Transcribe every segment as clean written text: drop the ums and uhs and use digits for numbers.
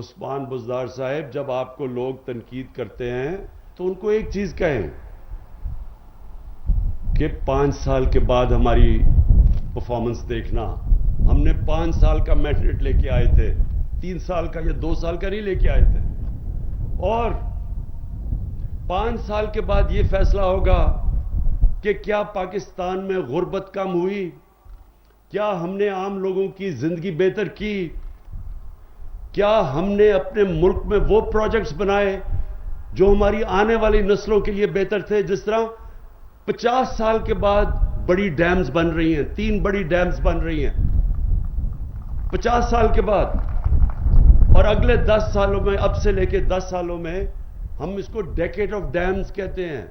عثمان بزدار صاحب، جب آپ کو لوگ تنقید کرتے ہیں تو ان کو ایک چیز کہیں کہ 5 سال کے بعد ہماری پرفارمنس دیکھنا. ہم نے 5 سال کا مینڈیٹ لے کے آئے تھے، 3 سال کا یا 2 سال کا نہیں لے کے آئے تھے. اور 5 سال کے بعد یہ فیصلہ ہوگا کہ کیا پاکستان میں غربت کم ہوئی، کیا ہم نے عام لوگوں کی زندگی بہتر کی، کیا ہم نے اپنے ملک میں وہ پروجیکٹس بنائے جو ہماری آنے والی نسلوں کے لیے بہتر تھے. جس طرح 50 سال کے بعد بڑی ڈیمز بن رہی ہیں، 3 بڑی ڈیمز بن رہی ہیں 50 سال کے بعد. اور اگلے 10 سالوں میں، اب سے لے کے 10 سالوں میں، ہم اس کو ڈیکیڈ آف ڈیمز کہتے ہیں.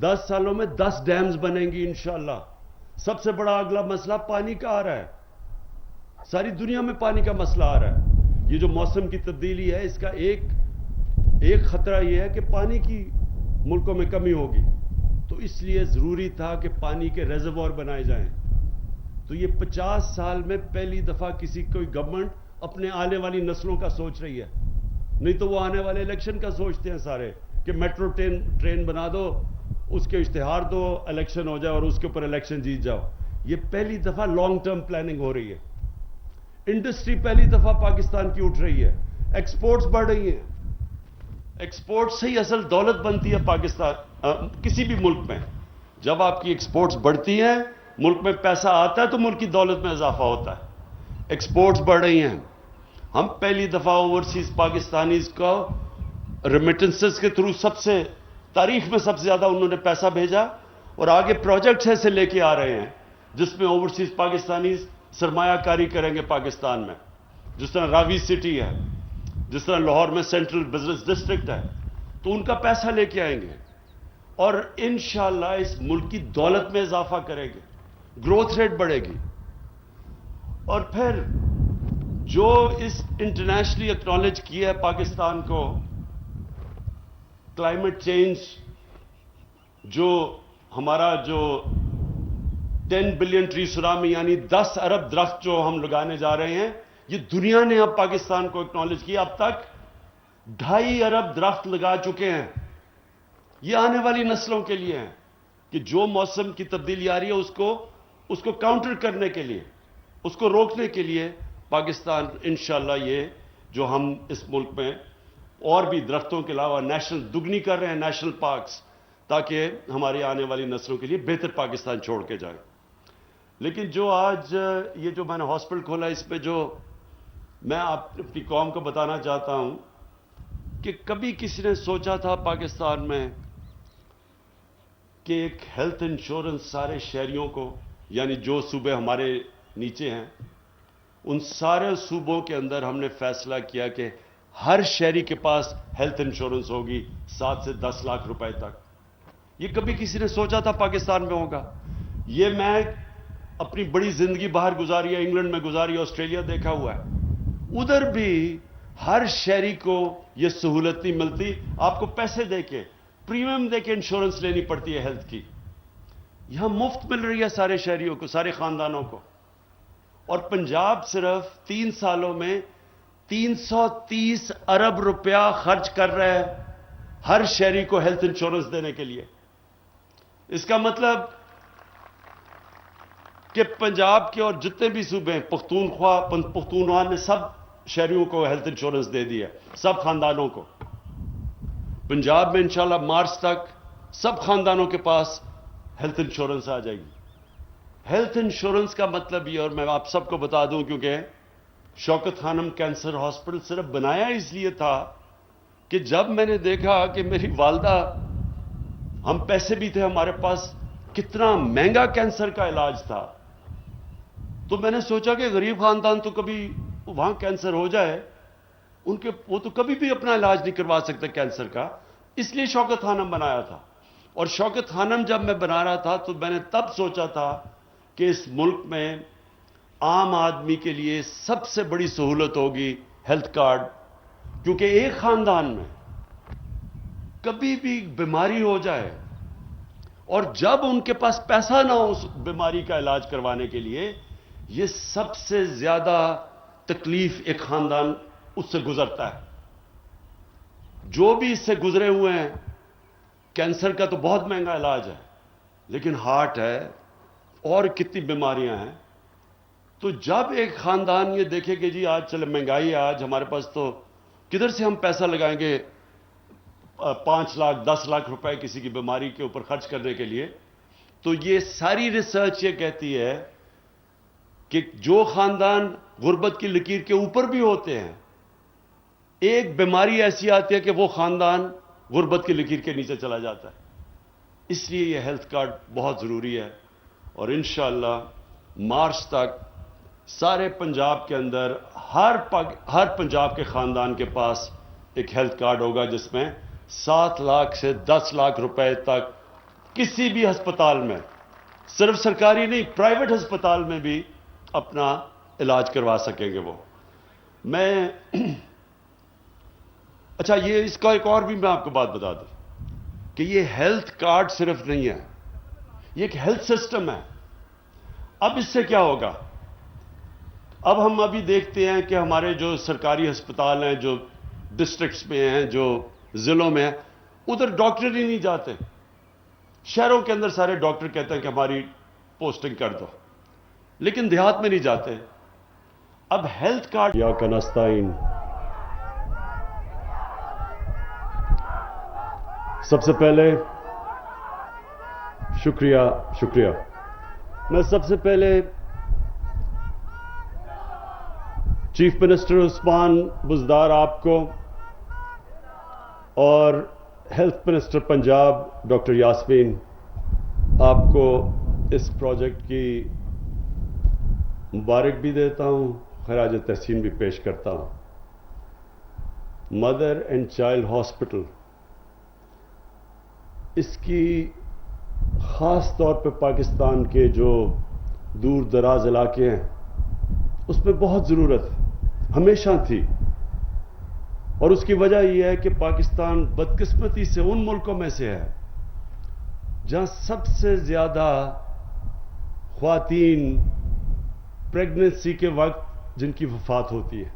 10 سالوں میں 10 ڈیمز بنیں گی انشاءاللہ. سب سے بڑا اگلا مسئلہ پانی کا آ رہا ہے. ساری دنیا میں پانی کا مسئلہ آ رہا ہے. یہ جو موسم کی تبدیلی ہے، اس کا ایک خطرہ یہ ہے کہ پانی کی ملکوں میں کمی ہوگی. تو اس لیے ضروری تھا کہ پانی کے ریزروار بنائے جائیں. تو یہ 50 سال میں پہلی دفعہ کوئی گورنمنٹ اپنے آنے والی نسلوں کا سوچ رہی ہے. نہیں تو وہ آنے والے الیکشن کا سوچتے ہیں سارے کہ میٹرو ٹرین بنا دو، اس کے اشتہار دو، الیکشن ہو جائے اور اس کے اوپر الیکشن جیت جاؤ. یہ پہلی دفعہ لانگ ٹرم پلاننگ ہو رہی ہے. انڈسٹری پہلی دفعہ پاکستان کی اٹھ رہی ہے. ایکسپورٹس بڑھ رہی ہیں. ایکسپورٹ سے ہی اصل دولت بنتی ہے پاکستان کسی بھی ملک میں. جب آپ کی ایکسپورٹس بڑھتی ہیں، ملک میں پیسہ آتا ہے تو ملک کی دولت میں اضافہ ہوتا ہے. ایکسپورٹس بڑھ رہی ہیں. ہم پہلی دفعہ اوورسیز پاکستانیز کو ریمیٹنسز کے تھرو تاریخ میں سب سے زیادہ انہوں نے پیسہ بھیجا. اور آگے پروجیکٹس ایسے لے کے آ رہے ہیں جس میں اوورسیز پاکستانیز سرمایہ کاری کریں گے پاکستان میں. جس طرح راوی سٹی ہے، جس طرح لاہور میں سینٹرل بزنس ڈسٹرکٹ ہے، تو ان کا پیسہ لے کے آئیں گے اور انشاءاللہ اس ملک کی دولت میں اضافہ کریں گے. گروتھ ریٹ بڑھے گی. اور پھر جو اس انٹرنیشنلی ایکنالج کیا ہے پاکستان کو، کلائمیٹ چینج، جو ہمارا 10 بلین ٹری سونامی یعنی 10 ارب درخت جو ہم لگانے جا رہے ہیں، یہ دنیا نے اب پاکستان کو ایکنالج کیا. اب تک 2.5 ارب درخت لگا چکے ہیں. یہ آنے والی نسلوں کے لیے ہیں کہ جو موسم کی تبدیلی آ رہی ہے اس کو کاؤنٹر کرنے کے لیے، اس کو روکنے کے لیے پاکستان انشاءاللہ یہ جو ہم اس ملک میں اور بھی درختوں کے علاوہ دگنی کر رہے ہیں نیشنل پارکس، تاکہ ہماری آنے والی نسلوں کے لیے بہتر پاکستان چھوڑ کے جائیں. لیکن جو آج یہ جو میں نے ہاسپٹل کھولا، اس پہ جو میں اپنی قوم کو بتانا چاہتا ہوں کہ کبھی کسی نے سوچا تھا پاکستان میں کہ ایک ہیلتھ انشورنس سارے شہریوں کو، یعنی جو صوبے ہمارے نیچے ہیں، ان سارے صوبوں کے اندر ہم نے فیصلہ کیا کہ ہر شہری کے پاس ہیلتھ انشورنس ہوگی 7 سے 10 لاکھ روپے تک. یہ کبھی کسی نے سوچا تھا پاکستان میں ہوگا؟ یہ میں اپنی بڑی زندگی باہر گزاری ہے، انگلینڈ میں گزاری، آسٹریلیا دیکھا ہوا ہے. ادھر بھی ہر شہری کو یہ سہولت نہیں ملتی. آپ کو پیسے دے کے، پریمیم دے کے انشورنس لینی پڑتی ہے ہیلتھ کی. یہاں مفت مل رہی ہے سارے شہریوں کو، سارے خاندانوں کو. اور پنجاب صرف 3 سالوں میں 330 ارب روپیہ خرچ کر رہا ہے ہر شہری کو ہیلتھ انشورنس دینے کے لیے. اس کا مطلب کہ پنجاب کے اور جتنے بھی صوبے ہیں، پختونخوا نے سب شہریوں کو ہیلتھ انشورنس دے دیا، سب خاندانوں کو. پنجاب میں انشاءاللہ مارچ تک سب خاندانوں کے پاس ہیلتھ انشورنس آ جائے گی. ہیلتھ انشورنس کا مطلب یہ، اور میں آپ سب کو بتا دوں کیونکہ شوکت خانم کینسر ہاسپٹل صرف بنایا اس لیے تھا کہ جب میں نے دیکھا کہ میری والدہ، ہم پیسے بھی تھے ہمارے پاس، کتنا مہنگا کینسر کا علاج تھا، تو میں نے سوچا کہ غریب خاندان تو کبھی وہاں کینسر ہو جائے، وہ تو کبھی بھی اپنا علاج نہیں کروا سکتے کینسر کا. اس لیے شوکت خانم بنایا تھا. اور شوکت خانم جب میں بنا رہا تھا تو میں نے تب سوچا تھا کہ اس ملک میں عام آدمی کے لیے سب سے بڑی سہولت ہوگی ہیلتھ کارڈ. کیونکہ ایک خاندان میں کبھی بھی بیماری ہو جائے اور جب ان کے پاس پیسہ نہ ہو اس بیماری کا علاج کروانے کے لیے، یہ سب سے زیادہ تکلیف ایک خاندان اس سے گزرتا ہے. جو بھی اس سے گزرے ہوئے ہیں، کینسر کا تو بہت مہنگا علاج ہے، لیکن ہارٹ ہے اور کتنی بیماریاں ہیں. تو جب ایک خاندان یہ دیکھے کہ جی آج چلے مہنگائی ہے، آج ہمارے پاس تو کدھر سے ہم پیسہ لگائیں گے 5 لاکھ 10 لاکھ روپے کسی کی بیماری کے اوپر خرچ کرنے کے لیے. تو یہ ساری ریسرچ یہ کہتی ہے کہ جو خاندان غربت کی لکیر کے اوپر بھی ہوتے ہیں، ایک بیماری ایسی آتی ہے کہ وہ خاندان غربت کی لکیر کے نیچے چلا جاتا ہے. اس لیے یہ ہیلتھ کارڈ بہت ضروری ہے، اور انشاءاللہ مارچ تک سارے پنجاب کے اندر ہر پنجاب کے خاندان کے پاس ایک ہیلتھ کارڈ ہوگا، جس میں 7 لاکھ سے 10 لاکھ روپے تک کسی بھی ہسپتال میں، صرف سرکاری نہیں، پرائیویٹ ہسپتال میں بھی اپنا علاج کروا سکیں گے وہ. میں اچھا، یہ اس کا ایک اور بھی میں آپ کو بات بتا دوں کہ یہ ہیلتھ کارڈ صرف نہیں ہے، یہ ایک ہیلتھ سسٹم ہے. اب اس سے کیا ہوگا؟ اب ہم ابھی دیکھتے ہیں کہ ہمارے جو سرکاری ہسپتال ہیں، جو ڈسٹرکٹس میں ہیں، جو ضلعوں میں ہیں، ادھر ڈاکٹر ہی نہیں جاتے. شہروں کے اندر سارے ڈاکٹر کہتے ہیں کہ ہماری پوسٹنگ کر دو، لیکن دیہات میں نہیں جاتے. اب ہیلتھ کارڈ یا کنستائن. سب سے پہلے شکریہ. میں سب سے پہلے چیف منسٹر عثمان بزدار آپ کو اور health minister Punjab doctor Yasmin آپ کو اس پروجیکٹ کی مبارک بھی دیتا ہوں، خراج تحسین بھی پیش کرتا ہوں. مدر اینڈ چائلڈ ہاسپٹل، اس کی خاص طور پہ پاکستان کے جو دور دراز علاقے ہیں اس میں بہت ضرورت ہمیشہ تھی. اور اس کی وجہ یہ ہے کہ پاکستان بدقسمتی سے ان ملکوں میں سے ہے جہاں سب سے زیادہ خواتین پریگننسی کے وقت جن کی وفات ہوتی ہے.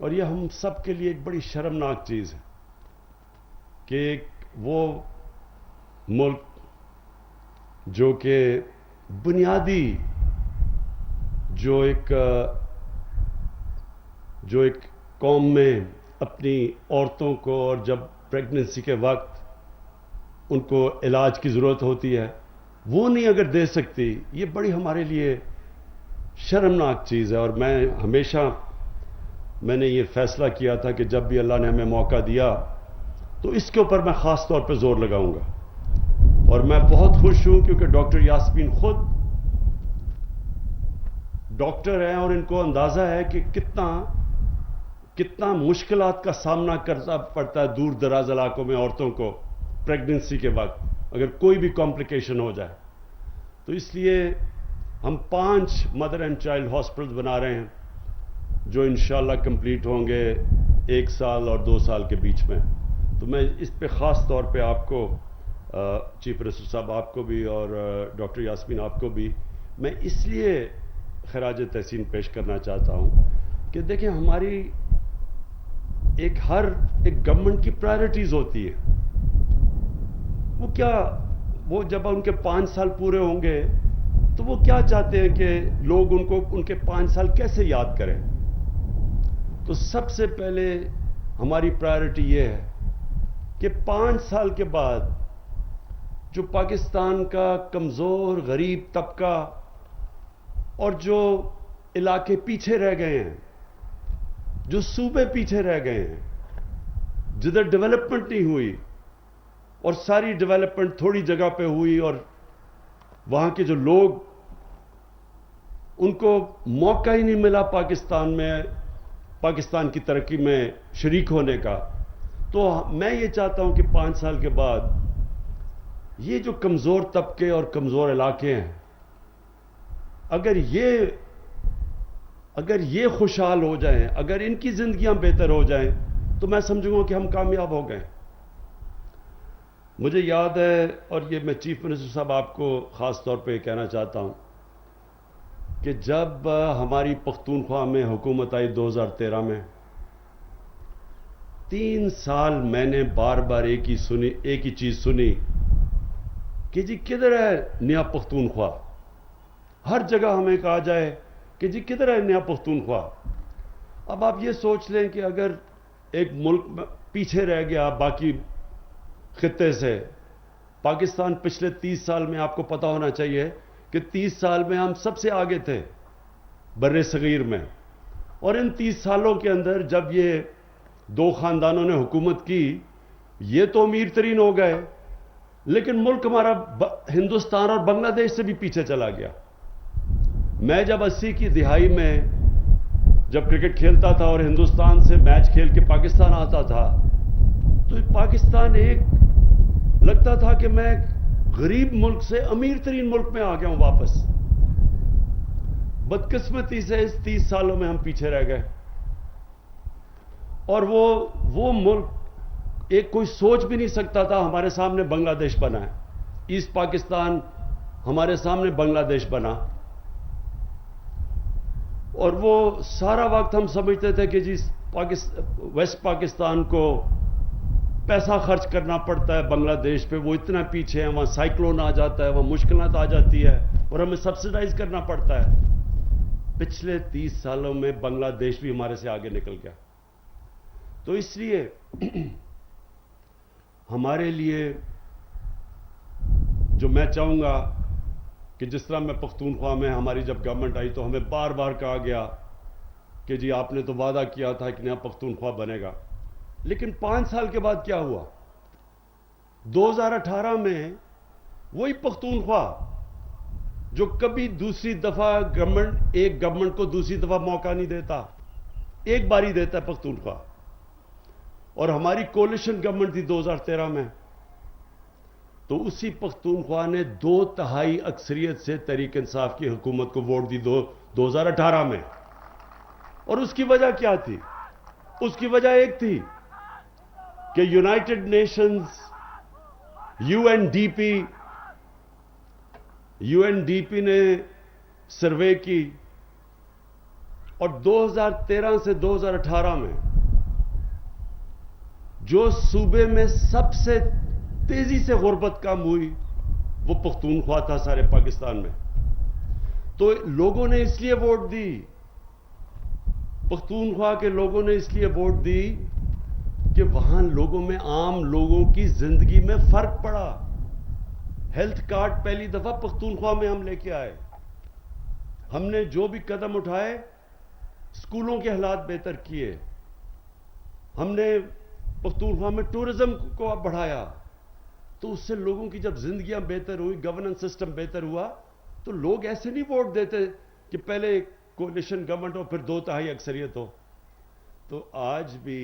اور یہ ہم سب کے لیے ایک بڑی شرمناک چیز ہے کہ وہ ملک جو کہ بنیادی جو ایک قوم میں اپنی عورتوں کو، اور جب پریگننسی کے وقت ان کو علاج کی ضرورت ہوتی ہے، وہ نہیں اگر دے سکتی، یہ بڑی ہمارے لیے شرمناک چیز ہے. اور میں نے یہ فیصلہ کیا تھا کہ جب بھی اللہ نے ہمیں موقع دیا تو اس کے اوپر میں خاص طور پہ زور لگاؤں گا. اور میں بہت خوش ہوں کیونکہ ڈاکٹر یاسمین خود ڈاکٹر ہیں اور ان کو اندازہ ہے کہ کتنا مشکلات کا سامنا کرنا پڑتا ہے دور دراز علاقوں میں عورتوں کو پریگننسی کے وقت، اگر کوئی بھی کمپلیکیشن ہو جائے. تو اس لیے ہم 5 مدر اینڈ چائلڈ ہاسپٹلز بنا رہے ہیں جو انشاءاللہ کمپلیٹ ہوں گے 1 سال اور 2 سال کے بیچ میں. تو میں اس پہ خاص طور پہ آپ کو، چیف منسٹر صاحب آپ کو بھی اور ڈاکٹر یاسمین آپ کو بھی، میں اس لیے خراج تحسین پیش کرنا چاہتا ہوں کہ دیکھیں ہماری ایک گورنمنٹ کی پرائرٹیز ہوتی ہے. وہ جب ان کے 5 سال پورے ہوں گے تو وہ کیا چاہتے ہیں کہ لوگ ان کے 5 سال کیسے یاد کریں. تو سب سے پہلے ہماری پرائرٹی یہ ہے کہ 5 سال کے بعد جو پاکستان کا کمزور غریب طبقہ اور جو علاقے پیچھے رہ گئے ہیں، جو صوبے پیچھے رہ گئے ہیں، جدھر ڈیولپمنٹ نہیں ہوئی اور ساری ڈیولپمنٹ تھوڑی جگہ پہ ہوئی، اور وہاں کے جو لوگ، ان کو موقع ہی نہیں ملا پاکستان کی ترقی میں شریک ہونے کا. تو میں یہ چاہتا ہوں کہ 5 سال کے بعد یہ جو کمزور طبقے اور کمزور علاقے ہیں، اگر یہ خوشحال ہو جائیں، اگر ان کی زندگیاں بہتر ہو جائیں، تو میں سمجھوں گا کہ ہم کامیاب ہو گئے. مجھے یاد ہے، اور یہ میں چیف منسٹر صاحب آپ کو خاص طور پہ کہنا چاہتا ہوں کہ جب ہماری پختونخوا میں حکومت آئی 2013 میں، 3 سال میں نے بار بار ایک ہی چیز سنی کہ جی کدھر ہے نیا پختونخوا. ہر جگہ ہمیں کہا جائے کہ جی کدھر ہے نیا پختونخوا. اب آپ یہ سوچ لیں کہ اگر ایک ملک پیچھے رہ گیا باقی خطے سے، پاکستان پچھلے 30 سال میں آپ کو پتا ہونا چاہیے کہ 30 سال میں ہم سب سے آگے تھے بر صغیر میں، اور ان 30 سالوں کے اندر جب یہ 2 خاندانوں نے حکومت کی، یہ تو امیر ترین ہو گئے، لیکن ملک ہمارا ہندوستان اور بنگلہ دیش سے بھی پیچھے چلا گیا. میں جب 80 کی دہائی میں جب کرکٹ کھیلتا تھا اور ہندوستان سے میچ کھیل کے پاکستان آتا تھا، تو پاکستان ایک لگتا تھا کہ میں غریب ملک سے امیر ترین ملک میں آ گیا ہوں واپس. بدقسمتی سے اس 30 سالوں میں ہم پیچھے رہ گئے، اور وہ ملک ایک کوئی سوچ بھی نہیں سکتا تھا ہمارے سامنے بنگلہ دیش بنا ہے. ایسٹ پاکستان ہمارے سامنے بنگلہ دیش بنا، اور وہ سارا وقت ہم سمجھتے تھے کہ جی ویسٹ پاکستان کو پیسہ خرچ کرنا پڑتا ہے بنگلہ دیش پہ، وہ اتنا پیچھے ہے، وہاں سائیکلون آ جاتا ہے، وہاں مشکلات آ جاتی ہے اور ہمیں سبسیڈائز کرنا پڑتا ہے. پچھلے 30 سالوں میں بنگلہ دیش بھی ہمارے سے آگے نکل گیا. تو اس لیے ہمارے لیے جو میں چاہوں گا کہ جس طرح میں پختونخوا میں ہماری جب گورنمنٹ آئی تو ہمیں بار بار کہا گیا کہ جی آپ نے تو وعدہ کیا تھا کہ نیا پختونخوا بنے گا، لیکن 5 سال کے بعد کیا ہوا؟ 2018 میں وہی پختونخوا جو کبھی دوسری دفعہ ایک گورنمنٹ کو دوسری دفعہ موقع نہیں دیتا، ایک باری دیتا ہے پختونخوا. اور ہماری کولیشن گورنمنٹ تھی 2013 میں، تو اسی پختونخوا نے 2/3 اکثریت سے تحریک انصاف کی حکومت کو ووٹ دی 2018 میں. اور اس کی وجہ کیا تھی؟ اس کی وجہ ایک تھی کہ United Nations U N D P نے سروے کی، اور 2013 سے 2018 میں جو صوبے میں سب سے تیزی سے غربت کم ہوئی وہ پختونخوا تھا سارے پاکستان میں. تو لوگوں نے اس لیے ووٹ دی، پختونخوا کے لوگوں نے اس لیے ووٹ دی کہ وہاں لوگوں میں، عام لوگوں کی زندگی میں فرق پڑا. ہیلتھ کارڈ پہلی دفعہ پختونخوا میں ہم لے کے آئے. ہم نے جو بھی قدم اٹھائے، اسکولوں کے حالات بہتر کیے، ہم نے پختونخوا میں ٹورزم کو بڑھایا. تو اس سے لوگوں کی جب زندگیاں بہتر ہوئی، گورننس سسٹم بہتر ہوا، تو لوگ ایسے نہیں ووٹ دیتے کہ پہلے کولیشن گورنمنٹ ہو پھر 2/3 اکثریت ہو. تو آج بھی